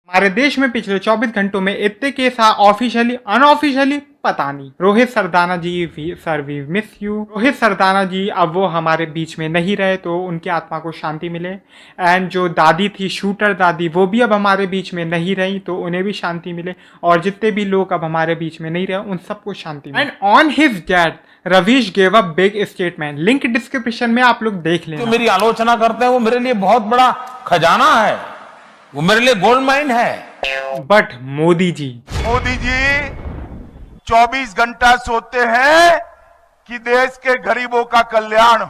हमारे देश में पिछले 24 घंटों में इतने केस ऑफिशियली अनऑफिशियली पता नहीं। Rohit Sardana ji sir we miss you. Rohit Sardana ji अब वो हमारे बीच में नहीं रहे तो उनकी आत्मा को शांति मिले। एंड जो दादी थी शूटर दादी वो भी अब हमारे बीच में नहीं रही तो उन्हें भी शांति मिले। और जितने भी लोग अब हमारे बीच में नहीं रहे उन सबको शांति मिले। And on his dad Ravish gave a big statement. Link description में आप लोग देख लें। जो मेरी आलोचना करते हैं वो मेरे लिए बहुत बड़ा खजाना है, वो मेरे लिए गोल्ड माइन है। बट मोदी जी 24 घंटा सोते हैं कि देश के गरीबों का कल्याण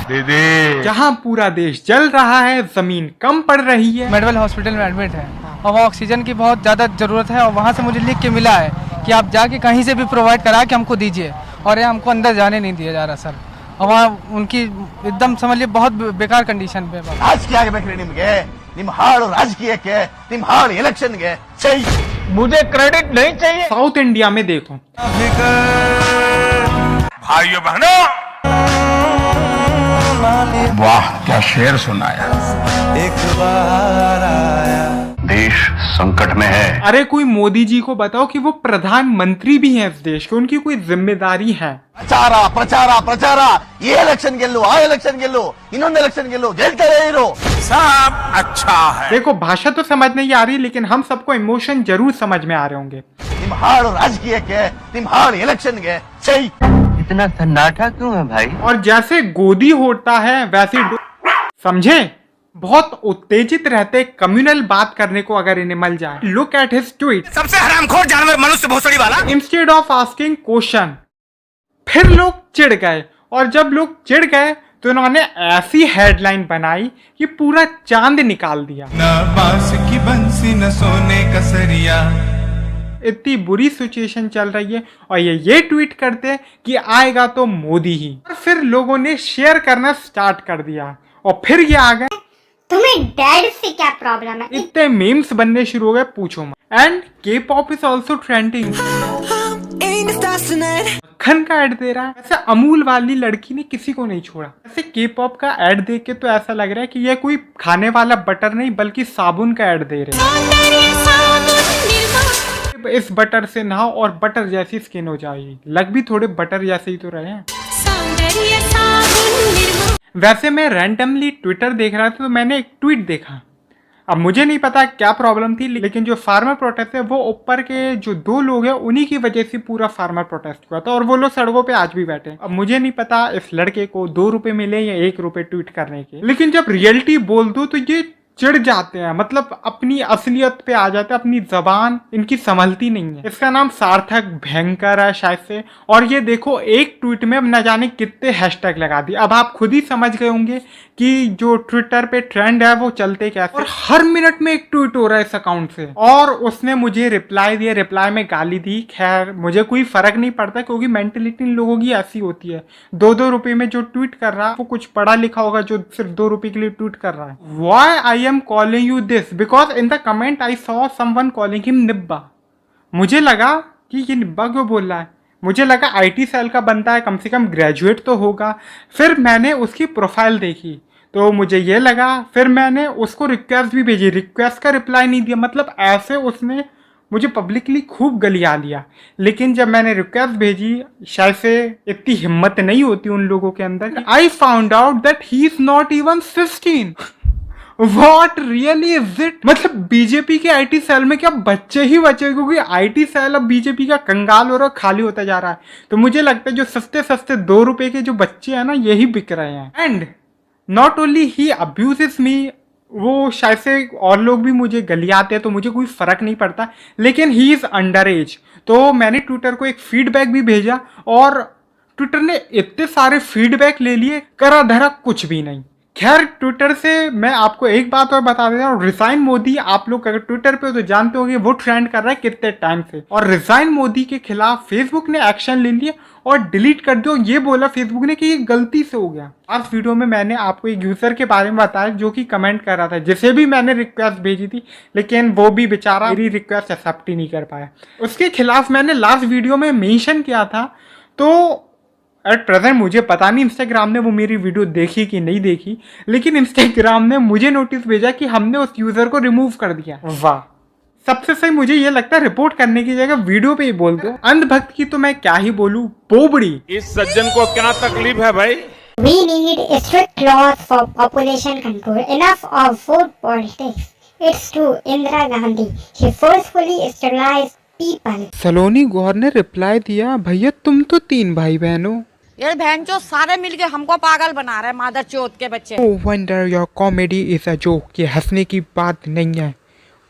दीदी। जहां पूरा देश जल रहा है, जमीन कम पड़ रही है। मेडवल हॉस्पिटल में एडमिट है और वहाँ ऑक्सीजन की बहुत ज़्यादा ज़रूरत है और वहाँ से मुझे लिख के मिला है कि आप जाके कहीं से भी प्रोवाइड करा के हमको दीजिए। और ये हमको अंदर जाने नहीं दिया जा रहा सर। और वहाँ उनकी एकदम समझ बहुत बेकार कंडीशन पे। ರಾಜಕೀಯ ಆಗಬೇಕ್ರಿ ನಿಮ್ಗೆ, ನಿಮ್ ಹಾಳು ರಾಜಕೀಯಕ್ಕೆ, ನಿಮ್ ಹಾಳು ಎಲೆಕ್ಷನ್ಗೆ मुझे क्रेडिट नहीं चाहिए। साउथ इंडिया में देखो भाइयों बहनों, वाह क्या शेर सुनाया। एक बार आया देश संकट में है। अरे कोई मोदी जी को बताओ कि वो प्रधानमंत्री भी हैं इस देश के, उनकी कोई जिम्मेदारी है। ಪ್ರಚಾರ ಪ್ರಚಾರ ಪ್ರಚಾರ, ಈ ಎಲೆಕ್ಷನ್ ಗೆಲ್ಲು ಆ ಎಲೆಕ್ಷನ್ ಗೆಲ್ಲು ಇನ್ನೊಂದು ಎಲೆಕ್ಷನ್ ಗೆಲ್ಲು ಗೆಲ್ತಾರೆ ಇರು सब अच्छा है। देखो भाषा तो समझ नहीं आ रही लेकिन हम सबको इमोशन जरूर समझ में आ रहे होंगे। ನಿಮ್ ಹಾಳು ರಾಜಕೀಯಕ್ಕೆ, ನಿಮ್ ಹಾಳು ಎಲೆಕ್ಷನ್ಗೆ ಸೈ। इतना सन्नाटा क्यों है भाई? और जैसे गोदी होता है वैसे समझे बहुत उत्तेजित रहते कम्युनल बात करने को अगर इन्हें मिल जाए। Look at his tweet. सबसे हरामखोर जानवर मनुष्य भोसड़ी वाला। इंस्टेड ऑफ आस्किंग क्वेश्चन फिर लोग चिढ़ गए। और जब लोग चिढ़ गए तो इन्होंने ऐसी हेडलाइन बनाई कि पूरा चांद निकाल दिया। न बांस की बंसी न सोने का सरिया। इतनी बुरी सिचुएशन चल रही है और ये ट्वीट करते कि आएगा तो मोदी ही। और फिर लोगों ने शेयर करना स्टार्ट कर दिया और फिर ये आ गए तुम्हें डैड से क्या प्रॉब्लम है? इतने मीम्स बनने शुरू हो गए पूछो मत। एंड के पॉप इज ऑल्सो ट्रेंडिंग। मक्खन का ऐड दे रहा है। ऐसे अमूल वाली लड़की ने किसी को नहीं छोड़ा। ऐसे के पॉप का ऐड देख के तो ऐसा लग रहा है कि ये कोई खाने वाला बटर नहीं बल्कि साबुन का ऐड दे रहे हैं। इस बटर से नहाओ और बटर जैसी स्किन हो जाएगी। लग भी थोड़े बटर जैसे ही तो रहे हैं। वैसे मैं रैंडमली ट्विटर देख रहा था तो मैंने एक ट्वीट देखा। अब मुझे नहीं पता क्या प्रॉब्लम थी लेकिन जो फार्मर प्रोटेस्ट है वो ऊपर के जो दो लोग हैं उन्हीं की वजह से पूरा फार्मर प्रोटेस्ट हुआ था और वो लोग सड़कों पे आज भी बैठे हैं। अब मुझे नहीं पता इस लड़के को 2 रुपए मिले या 1 रुपए ट्वीट करने के, लेकिन जब रियलिटी बोल दो तो ये चिढ़ जाते हैं। मतलब अपनी असलियत पे आ जाते हैं। अपनी जबान इनकी संभलती नहीं है। इसका नाम सार्थक भयंकर है शायद से। और ये देखो एक ट्वीट में न जाने कितने हैशटैग लगा दिए। अब आप खुद ही समझ गए होंगे कि जो ट्विटर पे ट्रेंड है वो चलते कैसे। और हर मिनट में एक ट्वीट हो रहा है इस अकाउंट से। और उसने मुझे रिप्लाई दिया, रिप्लाई में गाली दी। खैर मुझे कोई फर्क नहीं पड़ता क्योंकि मेंटेलिटी इन लोगों की ऐसी होती है। 2-2 रुपए में जो ट्वीट कर रहा है वो कुछ पढ़ा लिखा होगा जो सिर्फ 2 रुपए के लिए ट्वीट कर रहा है। Why I am calling you this because in the comment I saw someone calling him निब्बा। मुझे लगा कि ये निब्बा क्यों बोल रहा है। मुझे लगा IT सेल का बनता है, कम से कम ग्रेजुएट तो होगा। फिर मैंने उसकी प्रोफाइल देखी तो मुझे ये लगा। फिर मैंने उसको रिक्वेस्ट भी भेजी, रिक्वेस्ट का रिप्लाई नहीं दिया। मतलब ऐसे उसने मुझे पब्लिकली खूब गलिया लिया। लेकिन जब मैंने रिक्वेस्ट भेजी, शायद से इतनी हिम्मत नहीं होती उन लोगों के अंदर। I found out that he is not even 16। What really is it? मतलब बीजेपी के IT सेल में क्या बच्चे ही बचे, क्योंकि IT सेल अब बीजेपी का कंगाल हो रहा है, खाली होता जा रहा है। तो मुझे लगता है जो सस्ते सस्ते 2 रुपए के जो बच्चे हैं ना यही बिक रहे हैं। And not only he abuses me, वो शायद से और लोग भी मुझे गलियाते हैं तो मुझे कोई फर्क नहीं पड़ता, लेकिन ही इज अंडर एज। तो मैंने ट्विटर को एक फीडबैक भी भेजा और ट्विटर ने इतने सारे फीडबैक ले लिए, करा धरा कुछ भी नहीं। खैर ट्विटर से मैं आपको एक बात और बता देता हूँ। रिजाइन मोदी, आप लोग अगर ट्विटर पे हो तो जानते होंगे वो ट्रेंड कर रहा है कितने टाइम से। और रिजाइन मोदी के खिलाफ फेसबुक ने एक्शन ले लिया और डिलीट कर दिया। ये बोला फेसबुक ने कि ये गलती से हो गया। आज वीडियो में मैंने आपको एक यूजर के बारे में बताया जो कि कमेंट कर रहा था, जिसे भी मैंने रिक्वेस्ट भेजी थी, लेकिन वो भी बेचारा मेरी रिक्वेस्ट एक्सेप्ट ही नहीं कर पाया। उसके खिलाफ मैंने लास्ट वीडियो में मेंशन किया था। तो एट प्रेजेंट मुझे पता नहीं इंस्टाग्राम ने वो मेरी वीडियो देखी कि नहीं देखी, लेकिन इंस्टाग्राम ने मुझे नोटिस भेजा कि हमने उस यूजर को रिमूव कर दिया। वाह, सबसे सही मुझे ये लगता है रिपोर्ट करने की जगह वीडियो पे ही बोल दो। अंधभक्त की तो मैं क्या ही बोलूं, बोबड़ी। इस सज्जन को क्या तकलीफ है भाई? We need strict laws for population control. Enough of food politics. It's true, Indira Gandhi. She forcefully sterilized people. सलोनी गौर ने रिप्लाई दिया, भैया तुम तो 3 भाई बहन हो। ये बहन चो सारे मिलके हमको पागल बना रहे हैं, मादर चौथ के बच्चे। Oh wonder your comedy is a joke। ये हंसने की बात नहीं है।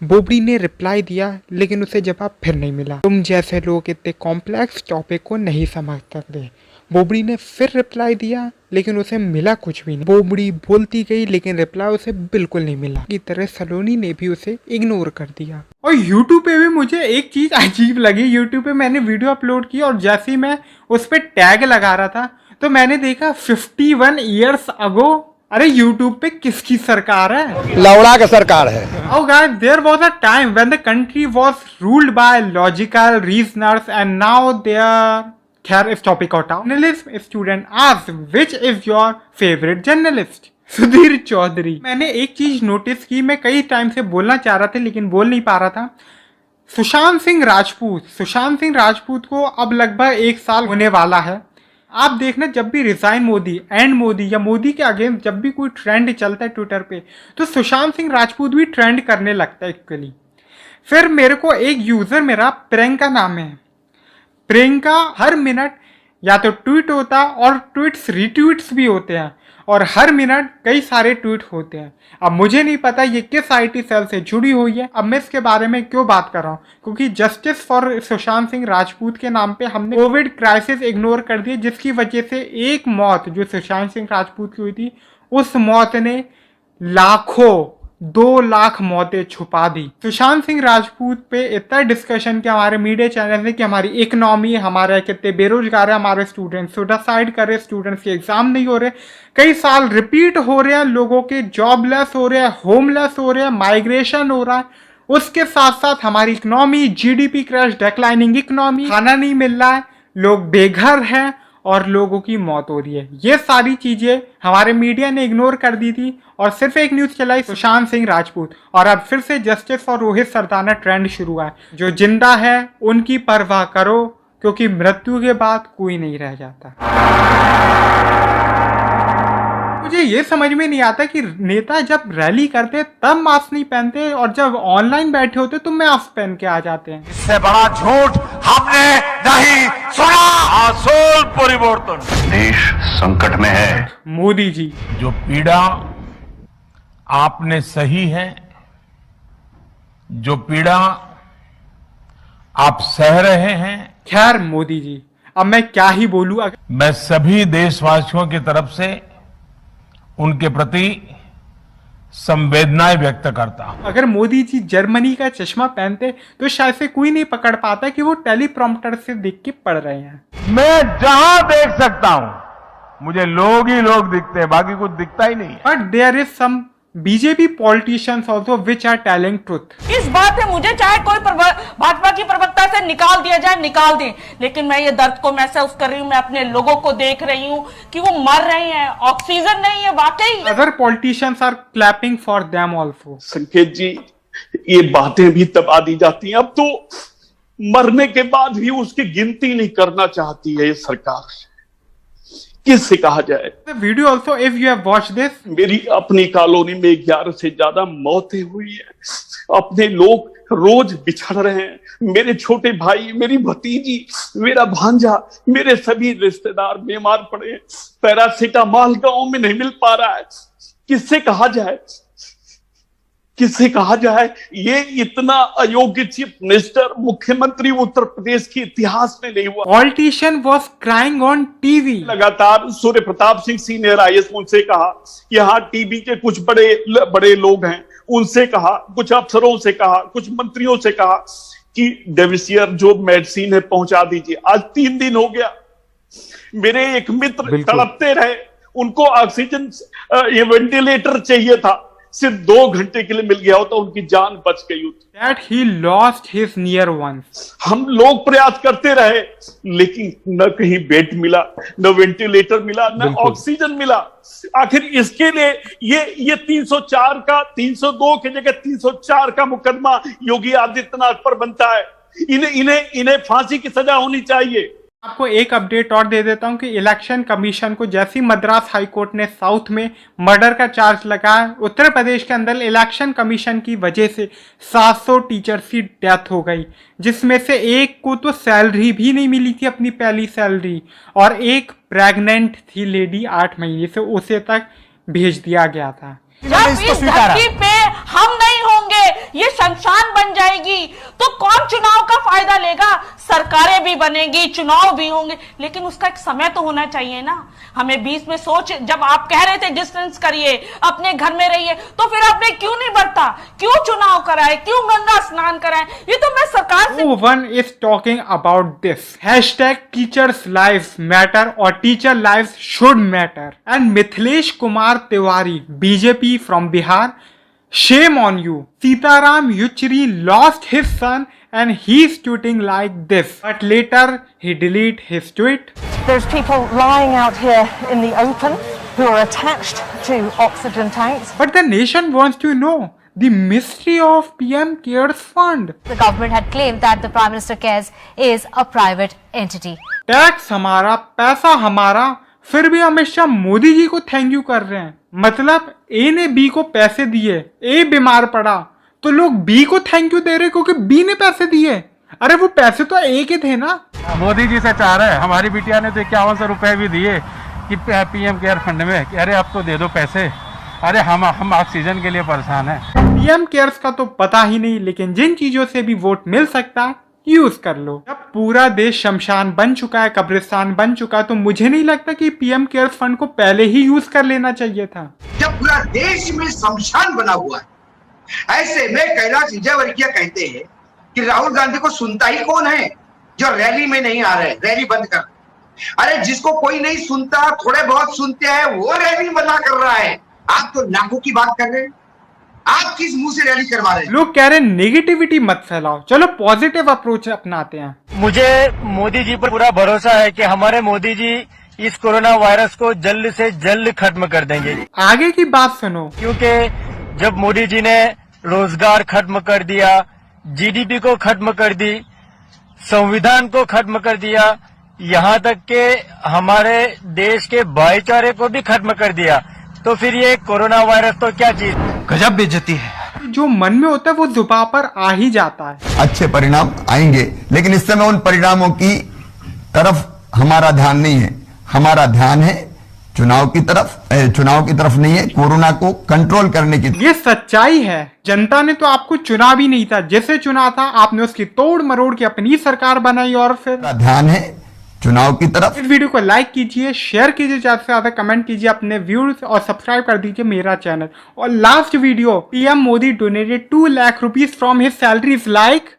बोबड़ी ने रिप्लाई दिया, लेकिन उसे जवाब फिर नहीं मिला। तुम जैसे लोग इतने कॉम्प्लेक्स टॉपिक को नहीं समझ सकते। बोबड़ी ने फिर रिप्लाई दिया, लेकिन उसे मिला कुछ भी नहीं। बोबड़ी बोलती गई, लेकिन रिप्लाई उसे बिल्कुल नहीं मिला। की तरह सलोनी ने भी उसे इग्नोर कर दिया। और YouTube पे भी मुझे एक चीज अजीब लगी। YouTube पे मैंने वीडियो अपलोड की और जैसे ही मैं उस पर टैग लगा रहा था तो मैंने देखा 51 ईयर्स अगो। अरे YouTube पे किसकी सरकार है? लौड़ा का सरकार है। Oh guys, there was a time when the country was ruled by logical reasoners and now they are... खैर इस टॉपिक आउट। जर्नलिज्म स्टूडेंट आज which is your favourite journalist? Sudhir Chaudhary. मैंने एक चीज नोटिस की, मैं कई टाइम से बोलना चाह रहा था लेकिन बोल नहीं पा रहा था। सुशांत सिंह राजपूत को अब लगभग 1 साल होने वाला है। आप देखना, जब भी रिजाइन मोदी, एंड मोदी या मोदी के अगेंस्ट जब भी कोई ट्रेंड चलता है ट्विटर पे, तो सुशांत सिंह राजपूत भी ट्रेंड करने लगता है इक्वली। फिर मेरे को एक यूजर मेरा प्रियंका नाम है, प्रियंका हर मिनट या तो ट्वीट होता और ट्वीट्स रिट्वीट्स भी होते हैं और हर मिनट कई सारे ट्वीट होते हैं। अब मुझे नहीं पता ये किस आईटी सेल से जुड़ी हुई है। अब मैं इसके बारे में क्यों बात कर रहा हूँ, क्योंकि जस्टिस फॉर सुशांत सिंह राजपूत के नाम पे हमने कोविड क्राइसिस इग्नोर कर दिया, जिसकी वजह से एक मौत जो सुशांत सिंह राजपूत की हुई थी, उस मौत ने लाखों 2 लाख मौतें छुपा दी। सुशांत सिंह राजपूत पे इतना डिस्कशन कि हमारे मीडिया चैनल ने कि हमारी इकोनॉमी, हमारे कितने बेरोजगार है हमारे स्टूडेंट्स, सुसाइड कर रहे स्टूडेंट्स के एग्जाम नहीं हो रहे, कई साल रिपीट हो रहे हैं, लोगों के जॉबलेस हो रहे हैं, होमलेस हो रहे हैं, माइग्रेशन हो रहा है। उसके साथ साथ हमारी economy, GDP crash, declining economy, खाना नहीं मिल रहा है, लोग बेघर हैं और लोगों की मौत हो रही है। ये सारी चीजें हमारे मीडिया ने इग्नोर कर दी थी और सिर्फ एक न्यूज चलाई, सुशांत सिंह राजपूत। और अब फिर से justice for Rohit Sardana trend शुरू हुआ है। जो जिंदा है उनकी परवाह करो, क्योंकि मृत्यु के बाद कोई नहीं रह जाता। मुझे ये समझ में नहीं आता कि नेता जब रैली करते तब मास्क नहीं पहनते और जब ऑनलाइन बैठे होते तो मास्क पहन के आ जाते हैं। इससे बड़ा झूठ हमने नहीं सुना। आसूल परिवर्तन। देश संकट में है। मोदी जी, जो पीड़ा आपने सही है, जो पीड़ा आप सह रहे हैं, खैर मोदी जी अब मैं क्या ही बोलूं। मैं सभी देशवासियों की तरफ से उनके प्रति संवेदनाएं व्यक्त करता हूं। अगर मोदी जी जर्मनी का चश्मा पहनते तो शायद से कोई नहीं पकड़ पाता कि वो टेलीप्रॉम्प्टर से देख के पढ़ रहे हैं। मैं जहां देख सकता हूं मुझे लोग ही लोग दिखते हैं, बाकी कुछ दिखता ही नहीं है। But there is some BJP politicians also which are telling truth. इस बात पे मुझे चाहे कोई भाजपा की प्रवक्ता से निकाल दिया जाए, निकाल दें, लेकिन मैं ये दर्द को महसूस कर रही हूँ। मैं अपने लोगों को देख रही हूँ कि वो मर रहे हैं, ऑक्सीजन नहीं है। वाकई other politicians are clapping for them also. Sanket ji, ये बातें भी दबा दी जाती हैं। अब तो मरने के बाद भी उसकी गिनती नहीं करना चाहती है ये सरकार। किससे कहा जाए? Video also if you have watched this. मेरी अपनी कॉलोनी में 11 से ज्यादा मौतें हुई है। अपने लोग रोज बिछड़ रहे हैं। मेरे छोटे भाई, मेरी भतीजी, मेरा भांजा, मेरे सभी रिश्तेदार बीमार पड़े हैं। पैरासीटामॉल गांव में नहीं मिल पा रहा है। किससे कहा जाए, किससे कहा जाए? ये इतना अयोग्य चीफ मिनिस्टर, मुख्यमंत्री उत्तर प्रदेश के इतिहास में नहीं हुआ। Politician was crying on TV. लगातार सूर्य प्रताप सिंह सीनियर आईएएस, उनसे कहा कि हाँ टीबी के कुछ बड़े लोग हैं, उनसे कहा, कुछ अफसरों से कहा, कुछ मंत्रियों से कहा कि डेविसियर जो मेडिसिन है पहुंचा दीजिए। आज 3 दिन हो गया। मेरे एक मित्र तड़पते रहे, उनको ऑक्सीजन ये वेंटिलेटर चाहिए था। सिर्फ 2 घंटे के लिए मिल गया होता, उनकी जान बच गई होती। That he lost his near ones. हम लोग प्रयास करते रहे, लेकिन न कहीं बेड मिला, न वेंटिलेटर मिला, न ऑक्सीजन मिला। आखिर इसके लिए ये 304 का 302 की जगह 304 का मुकदमा योगी आदित्यनाथ पर बनता है। इन्हें फांसी की सजा होनी चाहिए। आपको एक अपडेट और दे देता हूं कि इलेक्शन कमीशन को जैसी मद्रास हाई कोर्ट ने साउथ में मर्डर का चार्ज लगाया, उत्तर प्रदेश के अंदर इलेक्शन कमीशन की वजह से 700 टीचर्स की डेथ हो गई, जिसमें से एक को तो सैलरी भी नहीं मिली थी, अपनी पहली सैलरी, और एक प्रेग्नेंट थी लेडी 8 महीने से, उसे तक भेज दिया गया था। जब इस धरती पे हम नहीं होंगे, ये शमशान बन जाएगी, तो कौन चुनाव का फायदा लेगा? सरकारें भी बनेगी, चुनाव भी होंगे, लेकिन उसका एक समय तो होना चाहिए ना। हमें बीच में सोच, जब आप कह रहे थे डिस्टेंस करिए, अपने घर में रहिए, तो फिर आपने क्यों नहीं बढ़ता? क्यों चुनाव कराए? क्यों गंगा स्नान कराए? ये तो मैं सरकार से। No one is talking about this. #teachers lives matter or teacher lives should matter. And Mithilesh Kumar Tiwari, BJP from Bihar, shame on you. Sitaram Yechury lost his son and he's tweeting like this. But later he deleted his tweet. There's people lying out here in the open who are attached to oxygen tanks. But the nation wants to know the mystery of PM Cares Fund. The government had claimed that the Prime Minister Cares is a private entity. Tax हमारा, पैसा हमारा, फिर भी अमित शाह मोदी जी को thank you कर रहे हैं। मतलब ए ने बी को पैसे दिए, ए बीमार पड़ा तो लोग बी को थैंक यू दे रहे क्योंकि बी ने पैसे दिए। अरे वो पैसे तो ए के थे ना। मोदी जी से चाह रहे हैं, हमारी बिटिया ने तो 5100 रुपए भी दिए कि PM केयर फंड में, कि अरे अब तो दे दो पैसे, अरे हम ऑक्सीजन के लिए परेशान हैं। PM केयर्स का तो पता ही नहीं, लेकिन जिन चीजों से भी वोट मिल सकता है यूज कर लो। जब पूरा देश शमशान बन चुका है, कब्रिस्तान बन चुका है, तो मुझे नहीं लगता कि PM केयर्स फंड को पहले ही यूज कर लेना चाहिए था। जब पूरा देश में शमशान बना हुआ है, ऐसे में कैलाश विजयवर्गीय कहते हैं कि राहुल गांधी को सुनता ही कौन है, जो रैली में नहीं आ रहे, रैली बंद कर। अरे जिसको कोई नहीं सुनता, थोड़े बहुत सुनते हैं, वो रैली बंद कर रहा है। आप तो लाखों की बात कर रहे हैं, आप किस मुंह से रैली करवा रहे हैं? लोग कह रहे हैं नेगेटिविटी मत फैलाओ, चलो पॉजिटिव अप्रोच अपनाते हैं। मुझे मोदी जी पर पूरा भरोसा है कि हमारे मोदी जी इस कोरोना वायरस को जल्द से जल्द खत्म कर देंगे। आगे की बात सुनो, क्योंकि जब मोदी जी ने रोजगार खत्म कर दिया, GDP को खत्म कर दी, संविधान को खत्म कर दिया, यहाँ तक के हमारे देश के भाईचारे को भी खत्म कर दिया, तो फिर ये कोरोना वायरस तो क्या चीज? गजब बेइज्जती है। जो मन में होता है वो जुबान पर आ ही जाता है। अच्छे परिणाम आएंगे, लेकिन इस समय उन परिणामों की तरफ हमारा ध्यान नहीं है। हमारा ध्यान है चुनाव की तरफ नहीं है, कोरोना को कंट्रोल करने की। ये सच्चाई है। जनता ने तो आपको चुना भी नहीं था, जैसे चुना था आपने उसकी तोड़ मरोड़ के अपनी सरकार बनाई, और फिर ध्यान है चुनाव की तरफ। इस वीडियो को लाइक कीजिए, शेयर कीजिए, ज्यादा से ज्यादा कमेंट कीजिए अपने व्यूज, और सब्सक्राइब कर दीजिए मेरा चैनल। और last video, PM Modi donated 2 lakh rupees from his salary is like